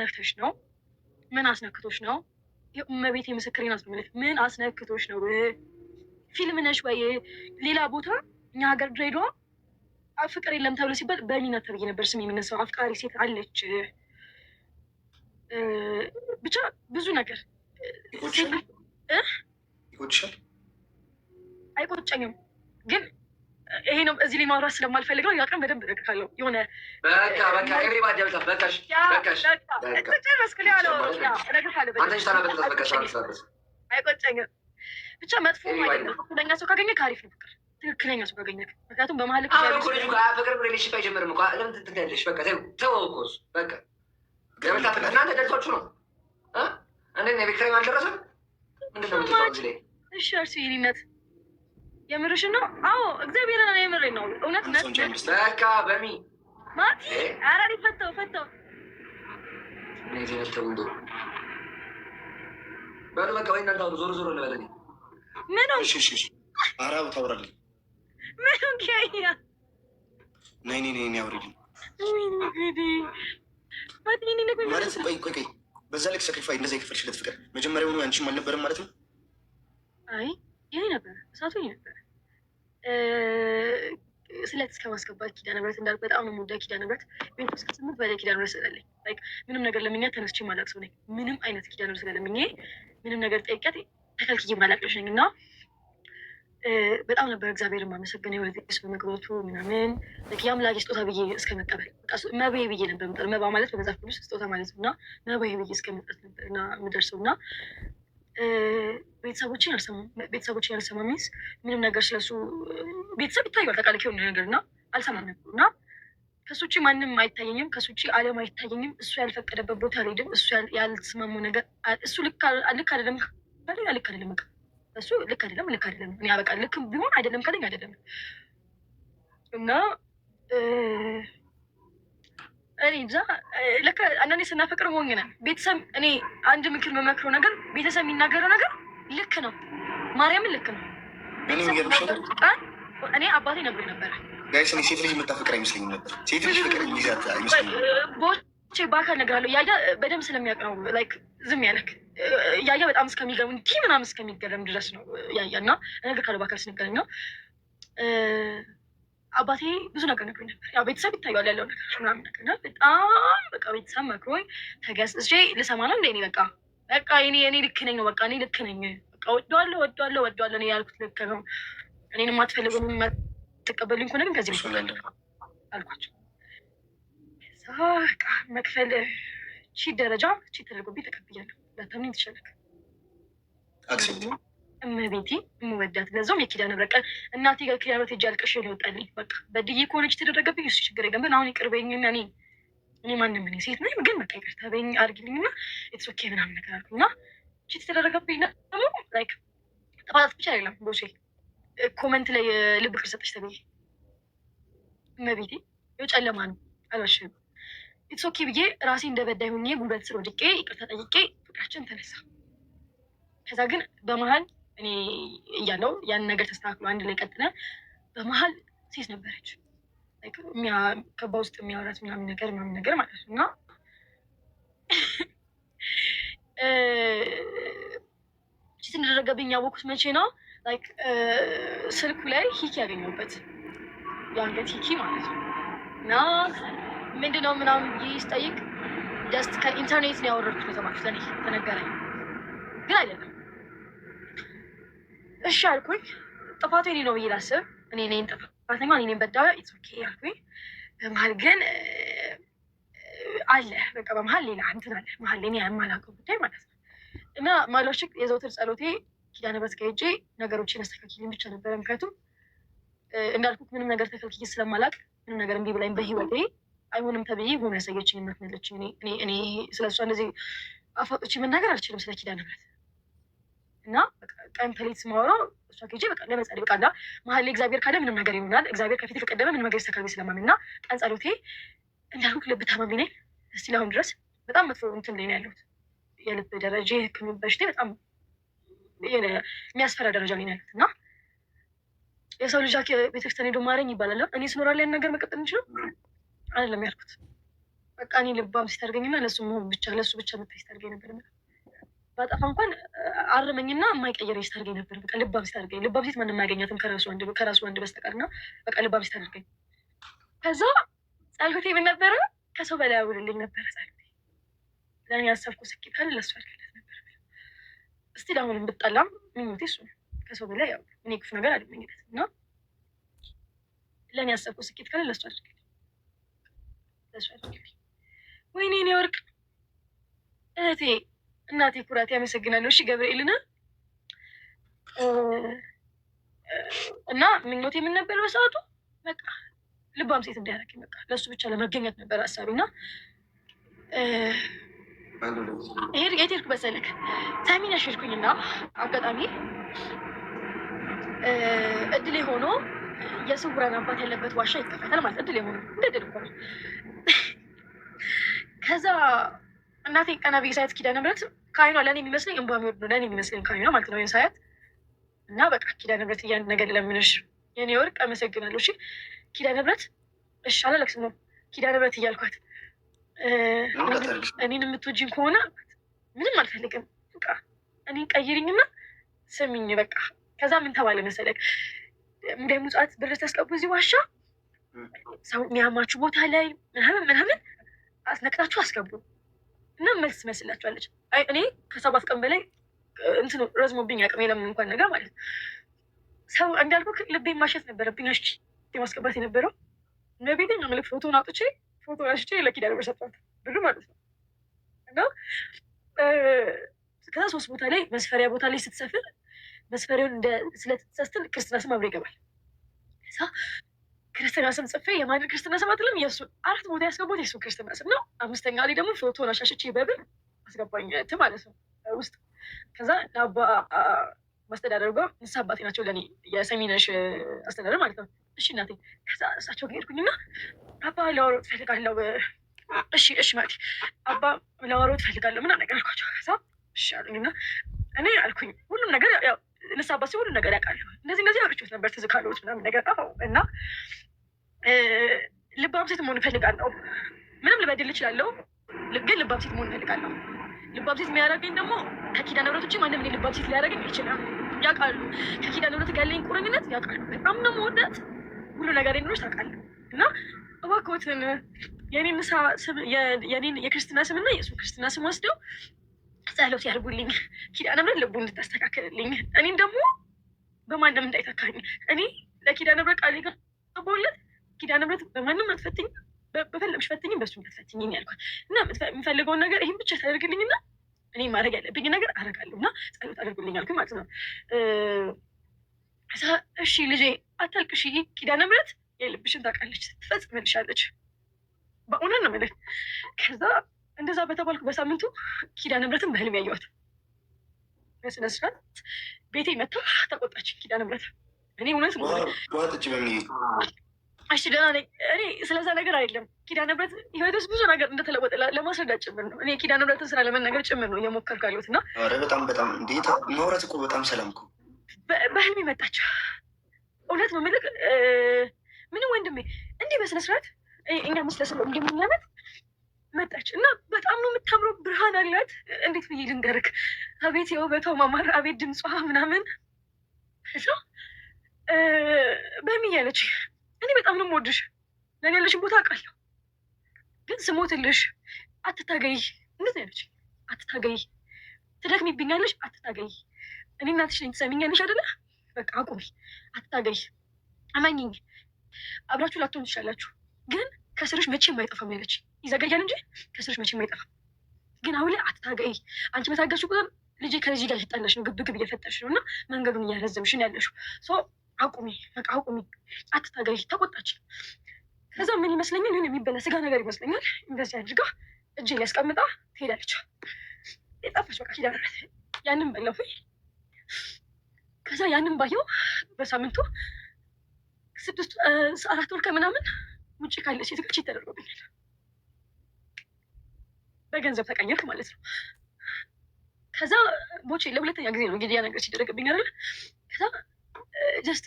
ነክተሽ ነው? ምን አስነክቶሽ ነው? እመቤቴ ምስክሬን አስመልክ። ምን አስነክቶሽ ነው? ፊልም ነሽ ወይ? ሌላ ቦታ እኛ ሀገር ድሬዳዋ ፍቅር የለም ተብሎ ሲባል በሚና ተብዬ ነበር ስም የሚነሳው። አፍቃሪ ሴት አለች። ብቻ ብዙ ነገር ይቆጭሻል? አይቆጨኝም፣ ግን ይሄ ነው እዚህ ላይ ማውራት ስለማልፈልግ ነው። ያቀን በደንብ እደግካለሁ። የሆነ አይቆጨኝም። ብቻ መጥፎ አይደለም። ትክክለኛ ሰው ካገኘ ከአሪፍ ነው ፍቅር፣ ትክክለኛ ሰው ካገኘ። ምክንያቱም በመሀል ፍቅር ሪሌሽን አይጀምርም እኮ ለምን ትትያለሽ? በቃ ተወው። በቃ እናንተ ደርሷችሁ ነው እንዴ? ቤክተሪ አልደረሰም። ምንድን ነው ምትለው እዚህ ላይ? እሺ እርሱ የኔነት የምርሽን ነው? አዎ እግዚአብሔርን ነው የምሬን ነው። እውነት በቃ በሚ ማቲ አራሪ ፈተው በሉ በቃ ወይ እናንተ ዞር እንበለን። ምን ነው? እሺ አራው ታወራለኝ። ምን ነው ከያ ነይ አውሪልኝ ማቲ ማለት ቆይ በዛ ልክ ሰክሪፋይ እንደዛ የከፈልሽለት ፍቅር መጀመሪያውኑ አንቺም አልነበረም ማለት ነው? አይ ይሄ ነበር እሳቱ ነበር። ስለት እስከ ማስገባት ኪዳነ ምሕረት እንዳልኩ በጣም ነው የምወዳት ኪዳነ ምሕረት። ቤት ውስጥ ከስምንት በላይ ኪዳነ ምሕረት ስላለኝ ምንም ነገር ለምኛ ተነስቼ ማላቅ ሰው ነኝ። ምንም አይነት ኪዳነ ምሕረት ስለለምኜ ምንም ነገር ጠይቂያት ተከልክዬ ማላቅሽ ነኝ እና በጣም ነበር እግዚአብሔር የማመሰግነው ወደስ በመግባቱ ምናምን የአምላኬ ስጦታ ብዬ እስከመቀበል መባዬ ብዬ ነበር ምጠር። መባ ማለት በመጽሐፍ ቅዱስ ስጦታ ማለት ነው እና መባዬ ብዬ እስከመጣት ነበር እና የምደርሰው እና ቤተሰቦችን ያልሰማ ሚስ ምንም ነገር ስለሱ ቤተሰብ ይታያል ተቃልክ የሆነ ነገር እና አልሰማም ነበር እና ከሱ ውጭ ማንም አይታየኝም። ከሱ ውጭ ዓለም አይታየኝም። እሱ ያልፈቀደበት ቦታ አልሄድም። እሱ ያልተስማሙ ነገር እሱ ልክ አይደለም ልክ አይደለም እሱ ልክ አይደለም እኔ በቃ ልክ ቢሆን አይደለም ካለኝ አይደለም እና እኔ እንጃ ልክ አንዳንዴ ስናፈቅር ሞኝ ነን። ቤተሰብ እኔ አንድ ምክር መመክረው ነገር ቤተሰብ የሚናገረው ነገር ልክ ነው። ማርያምን ልክ ነው። እኔ አባቴ ነግሮኝ ነበረ ጋይስ እኔ ሴት ልጅ የምታፈቅር አይመስለኝም ነበር። ሴት ልጅ ፍቅር የሚይዛት አይመስለኝም። ቦቼ በአካል እነግርሃለሁ። ያያ በደንብ ስለሚያውቅ ነው ላይክ ዝም ያለክ ያያ በጣም እስከሚገርም እንዲህ ምናምን እስከሚገርም ድረስ ነው ያያ እና እነግርሃለሁ በአካል ስንገናኝ ነው። አባቴ ብዙ ነገር ነግሮኝ ነበር። ያው ቤተሰብ ይታያል ያለው ነገር ምናምን ነገር እና በጣም በቃ ቤተሰብ መክሮኝ ተገስጬ ልሰማ ነው እንደ እኔ በቃ እኔ ልክ ነኝ ነው በቃ እኔ ልክ ነኝ በቃ ወደዋለሁ እኔ ያልኩት ልክ ነው። እኔን የማትፈልጉ ተቀበሉኝ ከሆነ ግን ከዚህ አልኳቸው። በቃ መክፈል ደረጃ ተደርጎብኝ ተቀብያለሁ። ለተምኝ ትችላለህ እመቤቴ የምወዳት ለዛውም የኪዳነ ምሕረት ቀን እናቴ ጋር ኪዳነ ምሕረት ሄጄ አልቅሼ ነው የወጣልኝ። በቃ በድዬ ከሆነች የተደረገብኝ እሱ ችግር የለም። ግን አሁን ይቅርበኝና እኔ ማንም እኔ ሴት ነኝ ግን በቃ ይቅርታ በይኝ አድርጊልኝና ኢትስ ኦኬ ምናምን ነገር አልኩኝ እና ቺት የተደረገብኝ ደግሞ ላይክ ጥፋት ብቻ አይደለም ቦሴ ኮመንት ላይ ልብ ፍቅር ሰጠች ተብዬ እመቤቴ ይኸው ጨለማ ነው አልዋሽም። ኢትስ ኦኬ ብዬ ራሴ እንደበዳይ ሆኜ ጉልበት ስር ወድቄ ይቅርታ ጠይቄ ፍቅራችን ተነሳ። ከዛ ግን በመሀል እኔ እያለው ያን ነገር ተስተካክሎ አንድ ላይ ቀጥለ በመሀል ሴት ነበረች ከባ ውስጥ የሚያወራት ምናምን ነገር ማለት ነው እና ቺት እንደደረገብኝ ያወኩት መቼ ነው? ላይክ ስልኩ ላይ ሂኪ ያገኘሁበት የአንገት ሂኪ ማለት ነው እና ምንድነው ምናምን ብዬ ስጠይቅ ጀስት ከኢንተርኔት ነው ያወረድኩት የተማርኩት ለእኔ ተነገረኝ ግን አይደለም። እሺ አልኩኝ። ጥፋቱ የኔ ነው ብዬ ላስብ እኔ ነኝ ጥፋተኛ እኔ ነኝ በዳዩ ኢትስ ኦኬ አልኩኝ። በመሀል ግን አለ በቃ በመሀል ሌላ እንትን አለ መሀል ላይ የማላውቀው ጉዳይ ማለት ነው እና ማሎሽክ የዘውትር ጸሎቴ ኪዳነ ምሕረት ጋር ሄጄ ነገሮችን አስተካክልኝ ብቻ ነበረ። ምክንያቱም እንዳልኩት ምንም ነገር ተከልክዬ ስለማላውቅ ምንም ነገር እምቢ ብላኝ በህይወቴ አይሆንም ተብዬ ሆኖ ያሳየችኝ እናት ነች። እኔ ስለሷ እንደዚህ አፋጦቼ መናገር አልችልም ስለ ኪዳነ ምሕረት እና ቀን ተሌት ስማወራው እሷ ኬጄ በቃ ለመጸለይ በቃ እና መሀል ላይ እግዚአብሔር ካለ ምንም ነገር ይሆናል። እግዚአብሔር ከፊት ከቀደመ ምንም ነገር ይስተካከል ስለማምን እና ቀን ጸሎቴ እንዳልኩት ልብ ታማሚ ነኝ እስቲ አሁን ድረስ በጣም መጥፎ እንትን ላይ ነው ያለሁት። የልብ ደረጃ የሕክምና በሽታ በጣም የሚያስፈራ ደረጃ ላይ ነው ያለሁት እና የሰው ልጅ ቤተክርስቲያን ሄዶ ማረኝ ይባላል። እኔ ስኖራል ያን ነገር መቀጠል እንችላል አይደለም ያልኩት በቃ እኔ ልባም ሲታርገኝና ለሱ መሆን ብቻ ለሱ ብቻ መታይ ሲታርገኝ ነበር። ባጠፋ እንኳን አርመኝና የማይቀየር ሲታርገኝ ነበር። በቃ ልባም ሲታርገኝ፣ ልባም ሴት ማንም አያገኛትም ከራሱ ወንድ በስተቀርና በቃ ልባም ሲታርገኝ። ከዛ ጸሎቴ ምን ነበረ? ከሰው በላይ አውልልኝ ነበረ ጸሎቴ። ለእኔ ያሰብኩ ስኬት ካለ ለሱ አድርግለት ነበር። እስቲ አሁንም ብጣላም ምኞቴ እሱ ነው። ከሰው በላይ ያው እኔ ክፉ ነገር አልመኝለት እና ለእኔ ያሰብኩ ስኬት ካለ ለሱ አድርግልኝ፣ ለሱ አድርግልኝ። ወይኔ እኔ ወርቅ እህቴ፣ እናቴ፣ ኩራቴ፣ ያመሰግናለሁ። እሺ ገብርኤልና እና ምኞቴ ምን ነበር በሰዓቱ? በቃ ልባም ሴት እንዲያደርገኝ በቃ ለእሱ ብቻ ለመገኘት ነበር ሀሳቢ እና የት ሄድኩ መሰለክ? ሰሚነሽ ሄድኩኝና አጋጣሚ እድሌ ሆኖ የስውራን አባት ያለበት ዋሻ ይከፈታል ማለት እድሌ ሆኖ እንደ ድል እኮ ነው። ከዛ እናቴ ቀና ብዬ ሳያት ኪዳነ ምሕረት ከዓይኗ ለእኔ የሚመስለኝ እንባ የሚወርድ ነው። ለእኔ የሚመስለኝ ከዓይኗ ማለት ነው ሳያት እና በቃ ኪዳነ ምሕረት እያን ነገር ለምንሽ የኔ ወርቅ አመሰግናለሁ። እሺ ኪዳነ ምሕረት እሺ አላለቅስም ነው ኪዳነ ምሕረት እያልኳት እኔን የምትወጂኝ ከሆነ ምንም አልፈልግም፣ በቃ እኔን ቀይሪኝና ስሚኝ በቃ። ከዛ ምን ተባለ መሰለክ? እንደ ሙጻት ብር ተስቀቡ እዚህ ዋሻ ሰው የሚያማችሁ ቦታ ላይ ምናምን አስነቅታችሁ አስገቡ እና መልስ ትመስላችኋለች። እኔ ከ7 ቀን በላይ እንትን ረዝሞብኝ አቅም የለምን እንኳን ነገር ማለት ነው። ሰው እንዳልኩ ልቤ ማሸት ነበረብኝ። እሺ ማስገባት የነበረው ነቤቴ መልክ ፎቶን አውጥቼ ፎቶ አሽቼ ለኪዳነ ምሕረት ሰጥቷት ብር ማለት ነው። እና ከዛ 3 ቦታ ላይ መስፈሪያ ቦታ ላይ ስትሰፍር መስፈሪያውን ስለተሰስትል ክርስትና ስም አብሮ ይገባል። ከዛ ክርስትና ስም ጽፌ የማንን ክርስትና ስም አትልም፣ የእሱ 4 ቦታ ያስገባት የእሱ ክርስትና ስም ነው። 5ኛ ላይ ደግሞ ፎቶን አሻሽቼ በብር አስገባኝ ማለት ነው ውስጥ። ከዛ ለአባ ማስተዳደር ጋር ንስሐ አባቴ ናቸው ለእኔ የሰሚነሽ አስተዳደር ማለት ነው። እሺ እናቴ። ከዛ እሳቸው ጋር ሄድኩኝና አባ ላወራው ትፈልጋለሁ። እሺ ማለት አባ ላወራው ትፈልጋለሁ ምናምን ነገር አልኳቸው። ከዛ እሺ አሉኝና እኔ አልኩኝ ሁሉም ነገር ያው ንስሐ አባት ሁሉም ነገር ያውቃሉ። እንደዚህ አውርቼት ነበር ትዝ ካለዎት ምናምን ነገር እና ልባም ሴት መሆን እፈልጋለሁ። ምንም ልበድል እችላለሁ፣ ግን ልባም ሴት መሆን እፈልጋለሁ። ልባም ሴት የሚያደርገኝ ደግሞ ከኪዳነ ምሕረት ውጭ ማንም እኔ ልባም ሴት ሊያደርገኝ አይችልም። ያውቃሉ፣ ከኪዳነ ምሕረት ጋር ያለኝ ቁርኝነት ያውቃሉ። በጣም ነው የምወዳት፣ ሁሉ ነገር ኖች ታውቃለህ። እና እባክዎትን የኔን የክርስትና ስምና የእሱ ክርስትና ስም ወስደው ጸሎት ያድርጉልኝ፣ ኪዳነ ምሕረት ልቡ እንድታስተካከልልኝ፣ እኔን ደግሞ በማንም እንዳይተካኝ። እኔ ለኪዳነ ምሕረት ቃል የገባሁለት ኪዳነ ምሕረት በማንም አትፈትኝ፣ በፈለግሽ ፈትኝም በሱ እንዳትፈትኝኝ ያልኳት እና የምፈልገውን ነገር ይህን ብቻ ታደርግልኝና እኔ ማድረግ ያለብኝ ነገር አደርጋለሁ እና ጸሎት አድርጉልኝ አልኩኝ ማለት ነው። እሺ ልጄ አታልቅሽ፣ ኪዳነ ምሕረት የልብሽን ታውቃለች፣ ትፈጽምልሻለች። በእውነት ነው የምልህ። ከዛ እንደዛ በተባልኩ በሳምንቱ ኪዳነ ምሕረትን በህልም ያየኋት በስነ ስርዓት ቤቴ መታ ተቆጣች ኪዳነ ምሕረት። እኔ እውነት ነው እሺ ደህና ነኝ። እኔ ስለዛ ነገር አይደለም ኪዳነ ምሕረት ህይወት ውስጥ ብዙ ነገር እንደተለወጠ ለማስረዳት ጭምር ነው። እኔ ኪዳነ ምሕረትን ስራ ለመናገር ጭምር ነው እየሞከርኩ ያለሁት እና በጣም እንዴት ማውራት እኮ በጣም ሰላም እኮ በህልሜ መጣች። እውነት ነው የምልህ ምንም ወንድሜ እንዲህ በስነ ስርዓት እኛ መስለስለው እንደምናመት መጣች እና በጣም ነው የምታምረው፣ ብርሃን አላት። እንዴት ብዬ ልንገርክ? አቤት የውበቷ ማማር፣ አቤት ድምጿ ምናምን በሚ እያለች እኔ በጣም ነው የምወድሽ፣ ለእኔ ያለሽን ቦታ አውቃለሁ፣ ግን ስሞትልሽ አትታገይ። እንደዚህ ያለች አትታገይ፣ ትደክሚብኛለሽ፣ አትታገይ። እኔ እናትሽ ነኝ፣ ትሰሚኛለሽ አይደለ? በቃ አቁሚ፣ አትታገይ፣ አማኝኝ። አብራችሁ ላትሆኑ ትችላላችሁ፣ ግን ከስርሽ መቼም አይጠፋም ያለች። ይዘገያል እንጂ ከስርሽ መቼም አይጠፋም። ግን አሁን ላይ አትታገይ። አንቺ በታገሱ ቁጥር ልጄ ከልጅ ጋር እየጣላሽ ነው፣ ግብግብ እየፈጠርሽ ነው እና መንገዱን እያረዘምሽ ነው ያለሽው። አቁሚ፣ በቃ አቁሚ፣ አትታገይ። ተቆጣች። ከዛ ምን ይመስለኛል ይሁን የሚበላ ስጋ ነገር ይመስለኛል እንደዚህ አድርጋ እጄ ላይ አስቀምጣ ትሄዳለች። የጠፋች በቃ ኪዳነ ምሕረት። ያንን በላሁ። ከዛ ያንን ባየው በሳምንቱ 4 ወር ከምናምን ውጭ ካለ ሴት ጋር ቺት ተደርጎብኛል። በገንዘብ ተቀየርክ ማለት ነው። ከዛ ቦቼ ለሁለተኛ ጊዜ ነው እንግዲህ ያ ነገር ሲደረግብኝ አይደለ። ከዛ ጀስት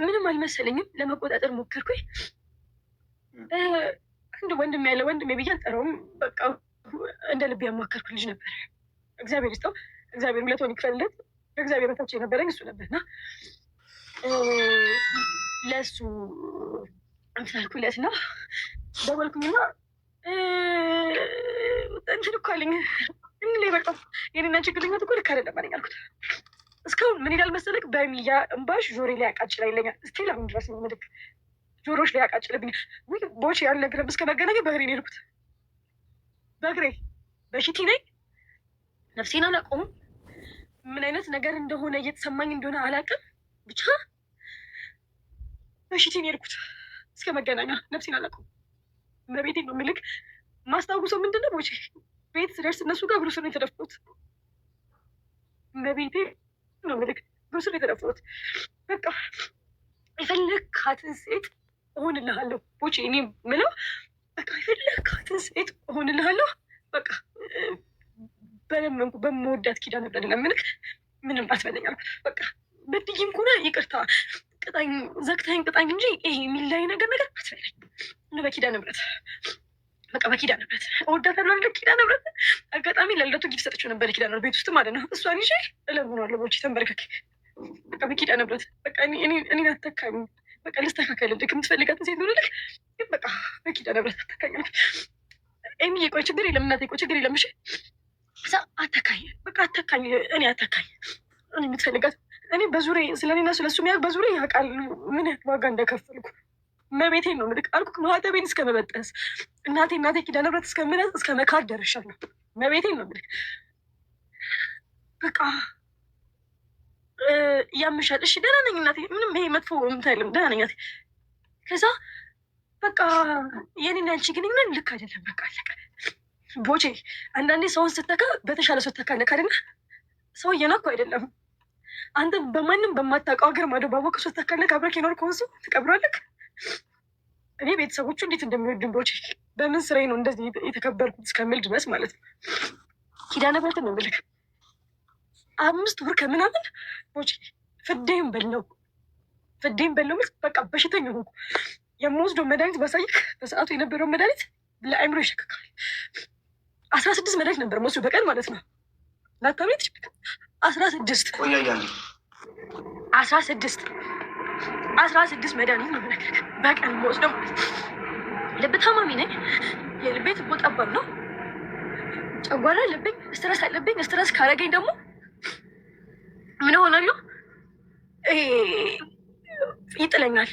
ምንም አልመሰለኝም፣ ለመቆጣጠር ሞከርኩኝ። እንደ ወንድም ያለ ወንድሜ ብዬ አልጠራውም። በቃ እንደ ልብ ያማከርኩ ልጅ ነበር። እግዚአብሔር ይስጠው፣ እግዚአብሔር ሁለቱን ይክፈልለት። ከእግዚአብሔር በታች የነበረኝ እሱ ነበርና ለእሱ አምሳልኩለት ነው። ደወልኩኝና እንትን እኮ አለኝ ላይ በቃ የኔና ችግርኛ እኮ ልክ አይደለም አለኝ አልኩት። እስካሁን ምን ይላል መሰለክ በሚያ እምባሽ ጆሬ ላይ አቃጭላ ይለኛል። እስቲል አሁን ድረስ ነው ምልክ ጆሮች ላይ አቃጭልብኝ። ውይ ቦቼ ያልነግረም እስከ መገናኘ በእግሬ ነው የሄድኩት። በእግሬ በሽቲ ነኝ። ነፍሴን አላውቀውም። ምን አይነት ነገር እንደሆነ እየተሰማኝ እንደሆነ አላውቅም። ብቻ በሽቲ ነው የሄድኩት እስከ መገናኛ። ነፍሴን አላውቀውም። መቤቴን ነው ምልክ ማስታውሰው ምንድነው ቦቼ ቤት ስደርስ እነሱ ጋር ብሩስ ነው የተደፍሩት። መቤቴ ነው ምልክ ብሩስ ነው የተደፍሩት። በቃ የፈለግካትን ሴት እሆንልሃለሁ ቦቼ። እኔ ምለው በቃ የፈለግካትን ሴት እሆንልሃለሁ። በቃ በለመንኩ በመወዳት ኪዳነ ምሕረት ለምንክ ምንም አትበለኝ አልኩት። በቃ በድዬም ከሆነ ይቅርታ ቅጣኝ፣ ዘግታኝ ቅጣኝ እንጂ ይሄ የሚላይ ነገር አትበለኝ። በኪዳነ ምሕረት በቃ በኪዳነ ምሕረት እወዳታለሁ። ኪዳነ ምሕረት አጋጣሚ ለልደቱ ጊፍት ሰጠችው ነበር ኪዳነ ምሕረት ቤት ውስጥ ማለት ነው። እሷን ይዤ እለምነዋለሁ ቦቼ ተንበርከክ። በቃ በኪዳነ ምሕረት በቃ እኔን አተካኝ። በቃ ልስተካከልልህ የምትፈልጋትን ሴት ሆነልህ፣ ግን በቃ በኪዳነ ምሕረት አተካኝ። ኤሚዬ ቆይ ችግር የለም እናቴ ቆይ ችግር የለም እሺ። እዛ አተካኝ በቃ አተካኝ። እኔ አተካኝ እኔ የምትፈልጋት እኔ በዙሪያ ስለኔና ስለሱ ሚያ በዙሪያ ያውቃል ምን ያህል ዋጋ እንደከፈልኩ። መቤቴን ነው ምልክ አልኩ። ማህተቤን እስከ መበጠስ እናቴ ኪዳነ ምሕረት እስከምነት እስከ መካድ ደርሻለሁ። መቤቴን ነው ምልክ በቃ ያምሻል። እሺ ደህና ነኝ እናቴ፣ ምንም ይሄ መጥፎ ምታይልም ደህና ነኝ እናቴ። ከዛ በቃ የኔና አንቺ ግንኙነት ልክ አይደለም። በቃ አለቀ ቦቼ። አንዳንዴ ሰውን ስተካ በተሻለ ሰው ተካለክ አይደለ? ሰው እየናኩ አይደለም። አንተ በማንም በማታውቀው ሀገር ማዶ ባወቅ ሰው ተካለክ አብረክ የኖር ከሆንሱ ትቀብሯለክ። እኔ ቤተሰቦቹ እንዴት እንደሚወድን ቦቼ፣ በምን ስራዬ ነው እንደዚህ የተከበርኩት እስከምል ድረስ ማለት ነው። ኪዳነ ምሕረት ነው ምልክ 5 ወር ከምናምን ቦቼ ፍዴም በለው ምል በቃ በሽተኛ ሆንኩ። የምወስደው መድኃኒት ባሳይክ በሰዓቱ የነበረው መድኃኒት ለአእምሮ ይሸክካል። 16 መድኃኒት ነበር መወስዶ በቀን ማለት ነው። ላታቤት 16 መድኃኒት ነው ብነግርህ በቀን የምወስደው ማለት ነው። ልብ ታማሚ ነኝ። የልቤ ትቦ ጠባብ ነው። ጨጓራ አለብኝ። ስትረስ አለብኝ። ስትረስ ካረገኝ ደግሞ ምን ሆናለሁ? ይጥለኛል።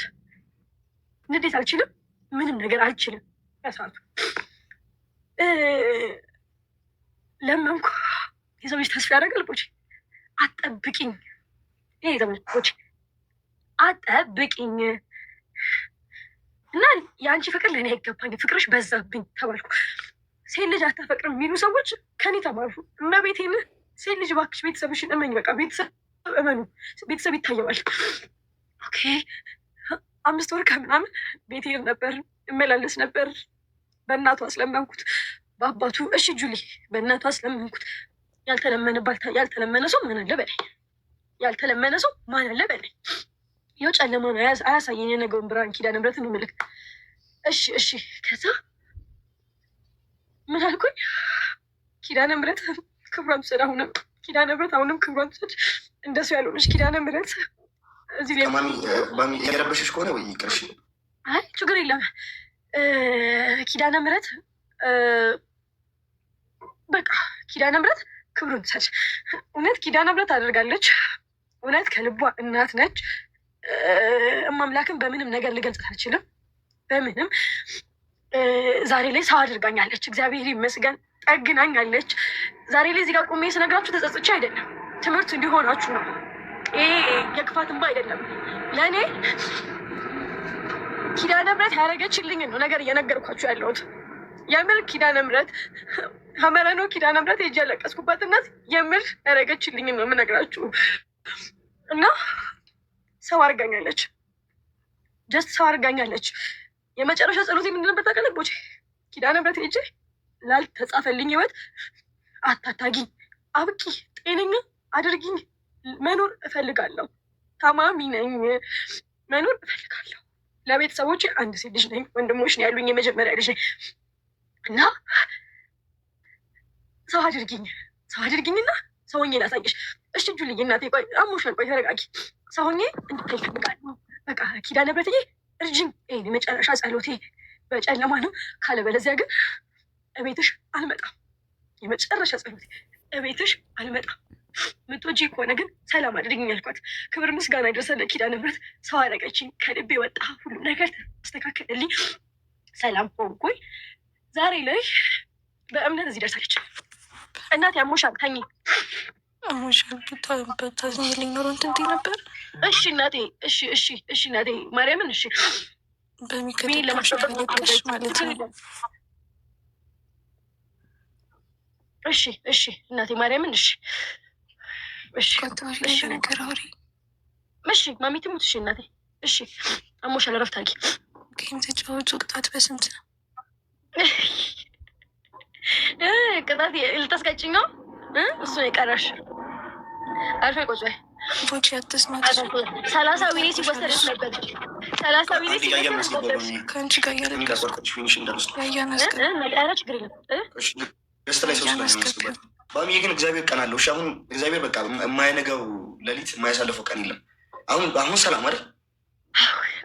ንዴት አልችልም። ምንም ነገር አልችልም። በሰዓቱ ለመንኩ። የሰው ልጅ ተስፋ ያደርጋል ቦቼ። አጠብቂኝ፣ ይሄ የሰው ልጅ ቦቼ አጠብቂኝ እና የአንቺ ፍቅር ለእኔ አይገባኝ፣ ፍቅርሽ በዛብኝ ተባልኩ። ሴት ልጅ አታፈቅርም የሚሉ ሰዎች ከኔ ተማሩ። እመቤቴን ሴት ልጅ እባክሽ ቤተሰብሽን እመኝ። በቃ ቤተሰብ እመኑ፣ ቤተሰብ ይታየዋል። ኦኬ 5 ወር ከምናምን ቤት ሄድ ነበር፣ እመላለስ ነበር። በእናቱ አስለመንኩት፣ በአባቱ እሺ ጁሊ፣ በእናቱ አስለመንኩት። ያልተለመነ ሰው ማን አለ በላይ፣ ያልተለመነ ሰው ማን አለ በላይ። ይኸው ጨለማ ነው አያሳየኝ የነገውን ብርሃን። ኪዳነ ምሕረት ነው ምልክ። እሺ ከዛ ምን አልኩኝ? ኪዳነ ምሕረት ክብሯን ትውሰድ። ኪዳነ ምሕረት አሁንም ክብሯን ትውሰድ። እንደሱ ያልሆነች ኪዳነ ምሕረት እዚህ ላይ ማሚ የረበሽሽ ከሆነ ወይ ይቅርሽ። አይ ችግር የለም። ኪዳነ ምሕረት በቃ ኪዳነ ምሕረት ክብሩን ትውሰድ። እውነት ኪዳነ ምሕረት አደርጋለች። እውነት ከልቧ እናት ነች። እማምላክን በምንም ነገር ልገልጽት አልችልም። በምንም ዛሬ ላይ ሰው አድርጋኛለች። እግዚአብሔር ይመስገን ጠግናኛለች። ዛሬ ላይ እዚህ ጋር ቆሜ ስነግራችሁ ተጸጽቼ አይደለም፣ ትምህርት እንዲሆናችሁ ነው። ይሄ የክፋት እንባ አይደለም። ለእኔ ኪዳነ ምሕረት ያደረገችልኝ ነው ነገር እየነገርኳችሁ ያለሁት። የምር ኪዳነ ምሕረት ሀመረኖ ኪዳነ ምሕረት ሄጄ ያለቀስኩባት እናት የምር ያደረገችልኝ ነው የምነግራችሁ። እና ሰው አድርጋኛለች፣ ጀስት ሰው አድርጋኛለች። የመጨረሻ ጸሎት ምንድን ነበር ታውቃለህ ቦቼ? ኪዳነ ምሕረት ሄጄ ላልተጻፈልኝ ህይወት አታታጊኝ፣ አብቂ፣ ጤነኛ አድርጊኝ። መኖር እፈልጋለሁ። ታማሚ ነኝ፣ መኖር እፈልጋለሁ። ለቤተሰቦች አንድ ሴት ልጅ ነኝ። ወንድሞች ነው ያሉኝ። የመጀመሪያ ልጅ ነኝ እና ሰው አድርጊኝና ሰውኜ ላሳየሽ። እሺ ጁልዬ እናቴ ቆይ አሞሻል፣ ቆይ ተረጋጊ። ሰውኜ እንድታይ እፈልጋለሁ። በቃ ኪዳነ ምሕረትዬ እርጅኝ። የመጨረሻ ጸሎቴ በጨለማ ነው። ካለበለዚያ ግን እቤትሽ አልመጣም። የመጨረሻ ጸሎቴ እቤትሽ አልመጣም። ምትወጂ ከሆነ ግን ሰላም አድርግኝ ያልኳት። ክብር ምስጋና ይድረሰን ለኪዳነ ምሕረት። ሰው አረገችኝ፣ ከልቤ ወጣ፣ ሁሉ ነገር ተስተካከለልኝ፣ ሰላም ሆንኩኝ። ዛሬ ላይ በእምነት እዚህ ደርሳለች። እናቴ አሞሻል፣ ተኝ አሞሻል ብታዝኝልኝ ኖሮ እንትን ነበር። እሺ እናቴ፣ እሺ እናቴ ማርያምን፣ እሺ በሚከተል ለማሸሽ ማለት ነው። እሺ እናቴ ማርያምን፣ እሺ ነገር አውሪ። እሺ ማሚት ሙት። እሺ እናቴ፣ እሺ አሞሻል፣ እረፍት አድርጊ። ጌም ተጫወቱ። ቅጣት በስንት ነው? ቅጣት ልታስቀጭኝ ነው? እሱ የቀረሽ አልፈ ቆጭ ቦቼ አትስማት። 30 ዊሌ ሲወሰደች ነበር። 30 ዊሌ ከአንቺ ጋር እያለቀስኩ ችግር የለም። ገስት ላይ ሰው ስለሚያስገባት ባሚዬ ግን እግዚአብሔር ቀን አለው። እሺ አሁን እግዚአብሔር በቃ የማይነገው ሌሊት የማያሳልፈው ቀን የለም። አሁን ሰላም አይደል?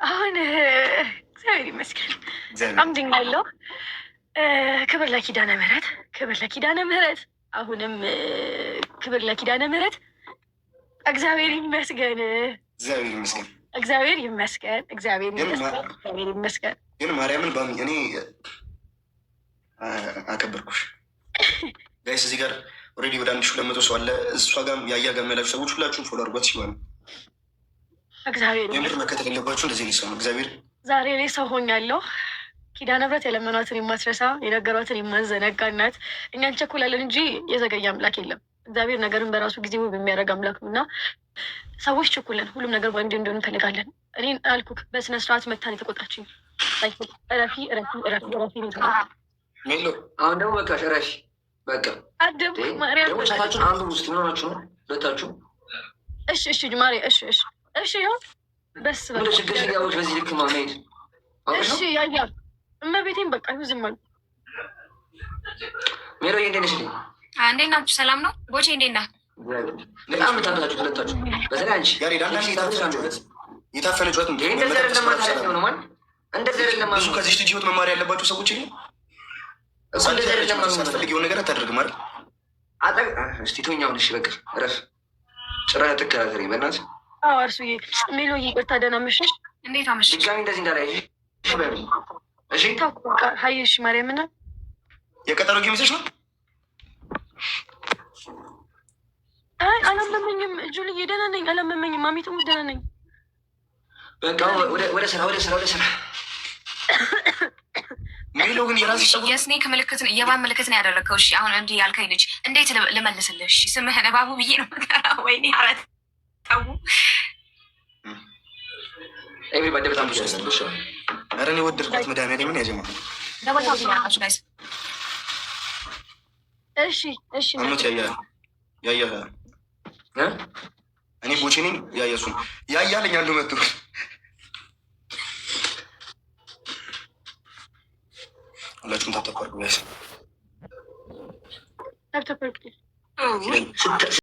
አሁን እግዚአብሔር ይመስገን አምድኛ ያለው ክብር ለኪዳነ ምሕረት፣ ክብር ለኪዳነ ምሕረት። አሁንም ክብር ለኪዳነ ምሕረት። እግዚአብሔር ይመስገን፣ እግዚአብሔር ይመስገን፣ እግዚአብሔር ይመስገን። ግን ማርያምን ባሚ እኔ አከበርኩሽ። ጋይስ እዚህ ጋር ኦልሬዲ ወደ 1200 ሰው አለ። እሷ ጋር ያያ ጋር ያላችሁ ሰዎች ሁላችሁም ፎሎ አድርጓት ሲሆን እግዚአብሔር የምር መከተል ያለባችሁ እንደዚህ ነው። እግዚአብሔር ዛሬ ላይ ሰው ሆኛለሁ። ኪዳነ ምሕረት የለመኗትን የማትረሳ የነገሯትን የማዘነጋ እናት። እኛ እንቸኩላለን እንጂ የዘገየ አምላክ የለም። እግዚአብሔር ነገርን በራሱ ጊዜ ውብ የሚያደርግ አምላክ ነው እና ሰዎች ቸኩለን ሁሉም ነገር በአንድ እንዲሆን እንፈልጋለን። እኔ አልኩክ በስነ ስርዓት መታን የተቆጣችኝ። ረፊ አሁን ደግሞ በቃ ሸራሽ በቃ አደም ማርያም ቻታችሁን አንዱ ውስጥ ምን ሆናችሁ ነው ሁለታችሁ? እሺ ማሪ እሺ ይሁን በስ ምን ችግር ሲያውቅ በዚህ ልክ ማመድ እሺ ያያ እመቤቴን በቃ ዝም አሉ። ሜሮዬ እንዴት ነሽ? እንዴት ናችሁ? ሰላም ነው። ቦቼ እንዴት ናት? በጣም የምታመጣችሁ ሁለታችሁ በተለይ አንቺ የታፈነ ጩኸት እንደዚህ አይደለም ማለት ነው። ማን እንደዚህ አይደለም ማለት ብዙ ከዚህ ልጅ ህይወት መማር ያለባቸው ሰዎች ይሄ ሳትፈልጊውን ነገር አታደርግም አይደል? እስቲ ተወኛውን። እሺ በቃ እረፍ። ጭራ ትከራከሪ በእናትህ። አዎ እርሱዬ ሜሎዬ ይቅርታ። ደህና መሸሽ። እንዴት አመሸሽ? ድጋሚ እንደዚህ እንዳላይሽ እሺ። ታውቁ በቃ ሀይሽ ማርያምና የቀጠሮ ጊዜሽ ነው። አይ አላመመኝም ጁልዬ፣ ደህና ነኝ። አላመመኝም ማሚቱም ደህና ነኝ። በቃ ወደ ስራ ሜሎ ግን የራስሽ ሰው የስኔክ ምልክትን የማን ምልክት ነው ያደረግከው? እሺ አሁን እንዲህ ያልከኝ ልጅ እንዴት ልመልስልህ? እሺ ስምህን እባቡ ብዬ ነው መከራ። ወይኔ አረት ተው። ኤቨሪባዲ በጣም ብዙ ያሰልሽ። ኧረ እኔ ወደድኳት መድኃኒዓለምን ያጀማ ደባታችሁ ጋይስ። እሺ አምኖት ያያ እኔ ቦቼ ነኝ። ያያሱን ያያለኝ አንዱ መጡ ሁላችሁም ታተኳርጉ ያስ